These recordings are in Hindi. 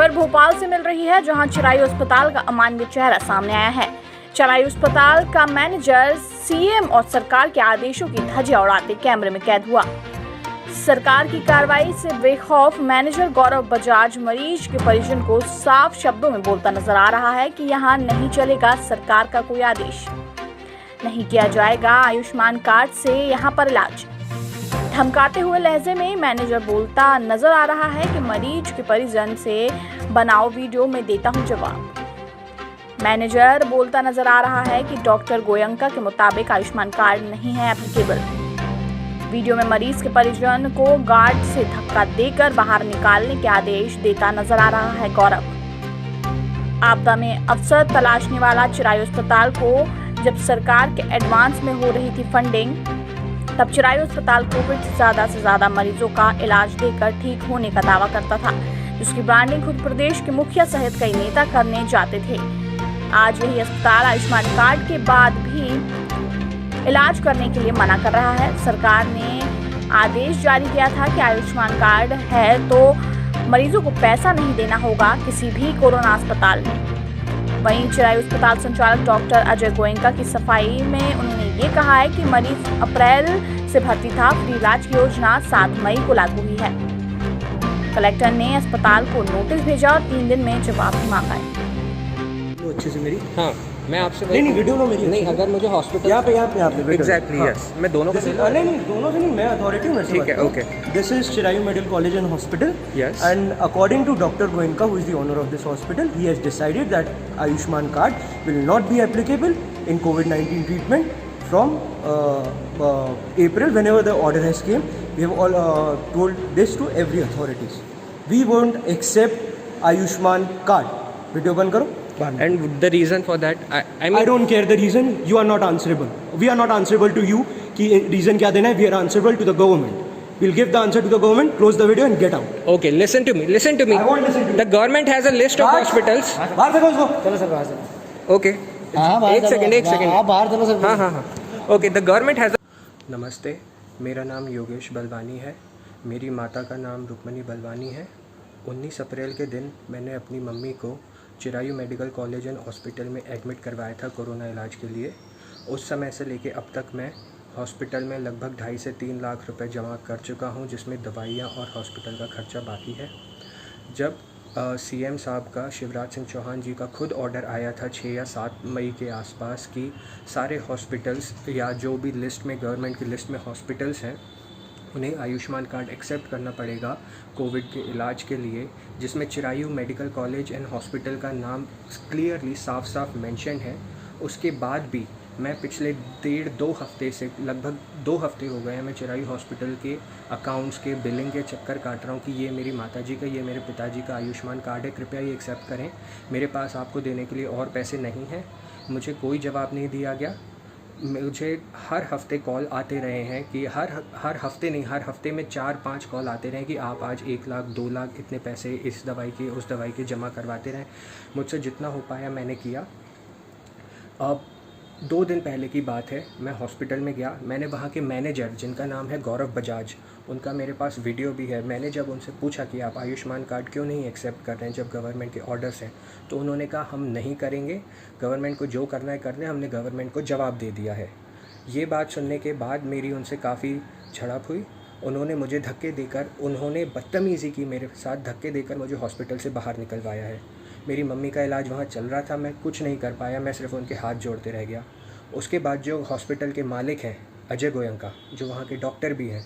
खबर भोपाल से मिल रही है, जहां चिरायू अस्पताल का अमानवीय चेहरा सामने आया है। चिरायू अस्पताल का मैनेजर सीएम और सरकार के आदेशों की धज्जियां उड़ाते कैमरे में कैद हुआ। सरकार की कार्रवाई से बेखौफ मैनेजर गौरव बजाज मरीज के परिजन को साफ शब्दों में बोलता नजर आ रहा है कि यहां नहीं चलेगा सरकार का कोई आदेश, नहीं किया जाएगा आयुष्मान कार्ड से यहां पर इलाज। धमकाते हुए लहजे में मैनेजर बोलता नजर आ रहा है कि मरीज के परिजन से बनाओ वीडियो में देता हूं जवाब। मैनेजर बोलता नजर आ रहा है कि डॉक्टर गोयंका के मुताबिक आयुष्मान कार्ड नहीं है एप्लीकेबल। वीडियो में मरीज के परिजन को गार्ड से धक्का देकर बाहर निकालने के आदेश देता नजर आ रहा है गौरव। आपदा में अवसर तलाशने वाला चिरायू अस्पताल को जब सरकार के एडवांस में हो रही थी फंडिंग, तब चिरायू अस्पताल कोविड से ज्यादा मरीजों का इलाज देकर ठीक होने का दावा करता था, जिसकी ब्रांडिंग खुद प्रदेश के मुखिया सहित कई नेता करने जाते थे। आज यही अस्पताल आयुष्मान कार्ड के बाद भी इलाज करने के लिए मना कर रहा है। सरकार ने आदेश जारी किया था कि आयुष्मान कार्ड है तो मरीजों को पैसा नहीं देना होगा किसी भी कोरोना अस्पताल में। वहीं चिरायू अस्पताल संचालक डॉक्टर अजय गोयंका की सफाई में उन्होंने ये कहा है कि मरीज अप्रैल से भर्ती था, फ्री इलाज की योजना 7 मई को लागू हुई है। कलेक्टर ने अस्पताल को नोटिस भेजा और 3 दिन में जवाब भी मांगा है। अच्छे से मेरी हाँ, मैं आपसे नहीं वीडियो नो मेरी नहीं, अगर मुझे हॉस्पिटल यहाँ पे एग्जैक्टली यस, मैं दोनों को नहीं दोनों से नहीं, मैं अथॉरिटी हूँ। ठीक है, okay. This is Chirayu medical college and hospital, Yes. and according to Dr. Goenka, who is the owner of this hospital, he has decided that Ayushman card will not be applicable in COVID-19 treatment from April, whenever the order has came. We have all told this to every authorities. We won't accept Ayushman card. Video बंद करो। And the reason for that, I mean, I don't care the reason. You are not answerable. We are not answerable to you कि reason क्या देना है. We are answerable to the government. We'll give the answer to the government. Close the video and get out. okay, listen to me. I won't listen to you. The government has a list of hospitals. बाहर फेंको उसको. चलो सर बाहर चलो। Okay. एक सेकंड। आप बाहर चलो सर। हाँ। Okay, the government has a... नमस्ते, मेरा नाम योगेश बलवानी है। मेरी माता का नाम रुक्मणी बलवानी है। 19 अप्रैल के दिन मैंने अपनी मम्मी को Chirayu medical college and hospital में एडमिट करवाया था कोरोना इलाज के लिए। उस समय से लेके अब तक मैं हॉस्पिटल में लगभग 2.5 से 3 लाख रुपए जमा कर चुका हूं, जिसमें दवाइयां और हॉस्पिटल का खर्चा बाकी है। जब सीएम साहब का, शिवराज सिंह चौहान जी का खुद ऑर्डर आया था 6 या 7 मई के आसपास कि सारे हॉस्पिटल्स या जो भी लिस्ट में, गवर्नमेंट की लिस्ट में हॉस्पिटल्स हैं, उन्हें आयुष्मान कार्ड एक्सेप्ट करना पड़ेगा कोविड के इलाज के लिए, जिसमें Chirayu medical college and hospital का नाम क्लियरली साफ मेंशन है। उसके बाद भी मैं पिछले 1.5-2 हफ्ते से, लगभग 2 हफ्ते हो गए हैं, मैं चिरायू हॉस्पिटल के अकाउंट्स के बिलिंग के चक्कर काट रहा हूँ कि ये मेरी माताजी का, ये मेरे पिताजी का आयुष्मान कार्ड है, कृपया ये एक्सेप्ट करें। मेरे पास आपको देने के लिए और पैसे नहीं हैं। मुझे कोई जवाब नहीं दिया गया। मुझे हर हफ्ते कॉल आते रहे हैं कि हर हफ्ते नहीं, हर हफ्ते में 4-5 कॉल आते रहे कि आप आज 1 लाख 2 लाख इतने पैसे इस दवाई के उस दवाई के जमा करवाते रहें। मुझसे जितना हो पाया मैंने किया। अब 2 दिन पहले की बात है, मैं हॉस्पिटल में गया। मैंने वहाँ के मैनेजर, जिनका नाम है गौरव बजाज, उनका मेरे पास वीडियो भी है। मैंने जब उनसे पूछा कि आप आयुष्मान कार्ड क्यों नहीं एक्सेप्ट कर रहे हैं जब गवर्नमेंट के ऑर्डर्स हैं, तो उन्होंने कहा हम नहीं करेंगे, गवर्नमेंट को जो करना है करने, हमने गवर्नमेंट को जवाब दे दिया है। ये बात सुनने के बाद मेरी उनसे काफ़ी झड़प हुई। उन्होंने मुझे धक्के देकर, उन्होंने बदतमीज़ी की मेरे साथ, धक्के देकर मुझे हॉस्पिटल से बाहर निकलवाया है। मेरी मम्मी का इलाज वहाँ चल रहा था, मैं कुछ नहीं कर पाया, मैं सिर्फ उनके हाथ जोड़ते रह गया। उसके बाद जो हॉस्पिटल के मालिक हैं अजय गोयंका, जो वहाँ के डॉक्टर भी हैं,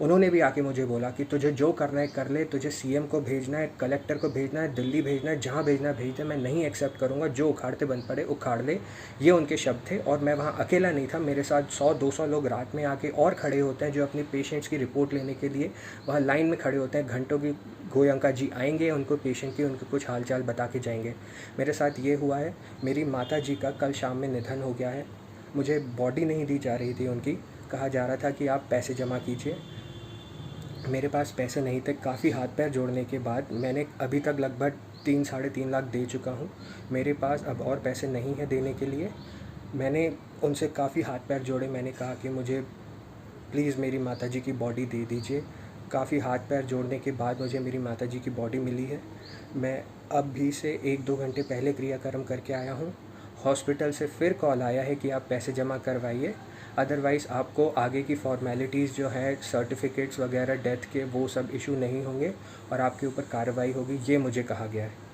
उन्होंने भी आके मुझे बोला कि तुझे जो करना है कर ले, तुझे सीएम को भेजना है, कलेक्टर को भेजना है, दिल्ली भेजना है, जहाँ भेजना है भेज दे, मैं नहीं एक्सेप्ट करूँगा, जो उखाड़ते बन पड़े उखाड़ ले। ये उनके शब्द थे। और मैं वहाँ अकेला नहीं था, मेरे साथ 100-200 लोग रात में आके और खड़े होते हैं, जो अपनी पेशेंट्स की रिपोर्ट लेने के लिए वहाँ लाइन में खड़े होते हैं घंटों की। गोयंका जी आएंगे, उनको पेशेंट की उनको कुछ हाल चाल बता के जाएंगे। मेरे साथ ये हुआ है। मेरी माता जी का कल शाम में निधन हो गया है। मुझे बॉडी नहीं दी जा रही थी उनकी, कहा जा रहा था कि आप पैसे जमा कीजिए। मेरे पास पैसे नहीं थे। काफ़ी हाथ पैर जोड़ने के बाद मैंने अभी तक लगभग 3-3.5 लाख दे चुका हूँ। मेरे पास अब और पैसे नहीं हैं देने के लिए। मैंने उनसे काफ़ी हाथ पैर जोड़े। मैंने कहा कि मुझे प्लीज़ मेरी माताजी की बॉडी दे दीजिए। काफ़ी हाथ पैर जोड़ने के बाद मुझे मेरी माताजी की बॉडी मिली है। मैं अब भी से 1-2 घंटे पहले क्रियाक्रम करके आया हूँ। हॉस्पिटल से फिर कॉल आया है कि आप पैसे जमा करवाइए, अदरवाइज़ आपको आगे की फॉर्मेलिटीज़ जो है सर्टिफिकेट्स वगैरह डेथ के वो सब इशू नहीं होंगे और आपके ऊपर कार्रवाई होगी, ये मुझे कहा गया है।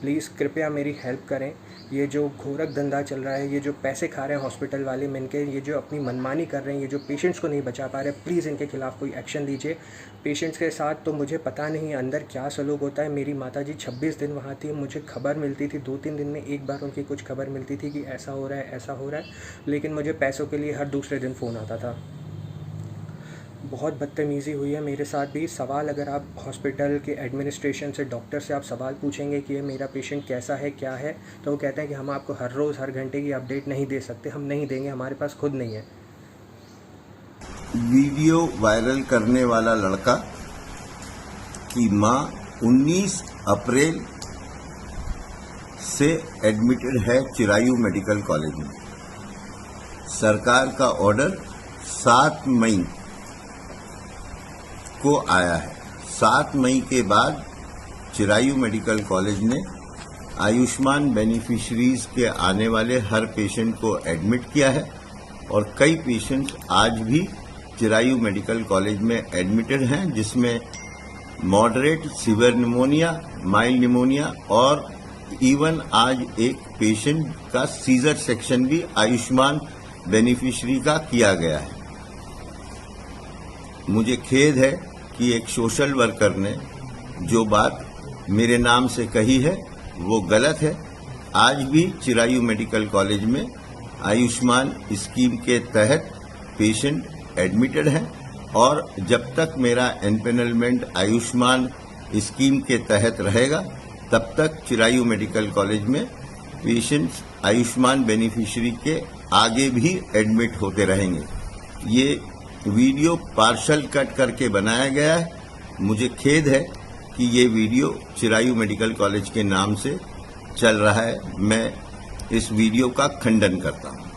प्लीज़ कृपया मेरी हेल्प करें। ये जो घोरक धंधा चल रहा है, ये जो पैसे खा रहे हैं हॉस्पिटल वाले मिलके, ये जो अपनी मनमानी कर रहे हैं, ये जो पेशेंट्स को नहीं बचा पा रहे, प्लीज़ इनके खिलाफ़ कोई एक्शन लीजिए। पेशेंट्स के साथ तो मुझे पता नहीं अंदर क्या सलूक होता है। मेरी माताजी 26 दिन वहाँ थी, मुझे खबर मिलती थी 2-3 दिन में एक बार उनकी कुछ खबर मिलती थी कि ऐसा हो रहा है, ऐसा हो रहा है, लेकिन मुझे पैसों के लिए हर दूसरे दिन फ़ोन आता था। बहुत बदतमीज़ी हुई है मेरे साथ भी। सवाल अगर आप हॉस्पिटल के एडमिनिस्ट्रेशन से, डॉक्टर से आप सवाल पूछेंगे कि ये मेरा पेशेंट कैसा है, क्या है, तो वो कहते हैं कि हम आपको हर रोज़ हर घंटे की अपडेट नहीं दे सकते, हम नहीं देंगे, हमारे पास खुद नहीं है। वीडियो वायरल करने वाला लड़का की मां 19 अप्रैल से एडमिटेड है चिरायू मेडिकल कॉलेज में। सरकार का ऑर्डर 7 मई को आया है। 7 मई के बाद चिरायू मेडिकल कॉलेज ने आयुष्मान बेनिफिशरीज के आने वाले हर पेशेंट को एडमिट किया है और कई पेशेंट्स आज भी चिरायू मेडिकल कॉलेज में एडमिटेड हैं, जिसमें moderate severe pneumonia, mild pneumonia और इवन आज एक पेशेंट का सीजर सेक्शन भी आयुष्मान बेनिफिशरी का किया गया है। मुझे खेद है कि एक सोशल वर्कर ने जो बात मेरे नाम से कही है वो गलत है। आज भी चिरायू मेडिकल कॉलेज में आयुष्मान स्कीम के तहत पेशेंट एडमिटेड हैं और जब तक मेरा एनपेनलमेंट आयुष्मान स्कीम के तहत रहेगा तब तक चिरायू मेडिकल कॉलेज में पेशेंट्स आयुष्मान बेनिफिशियरी के आगे भी एडमिट होते रहेंगे। ये वीडियो पार्शल कट करके बनाया गया है। मुझे खेद है कि ये वीडियो चिरायू मेडिकल कॉलेज के नाम से चल रहा है। मैं इस वीडियो का खंडन करता हूं।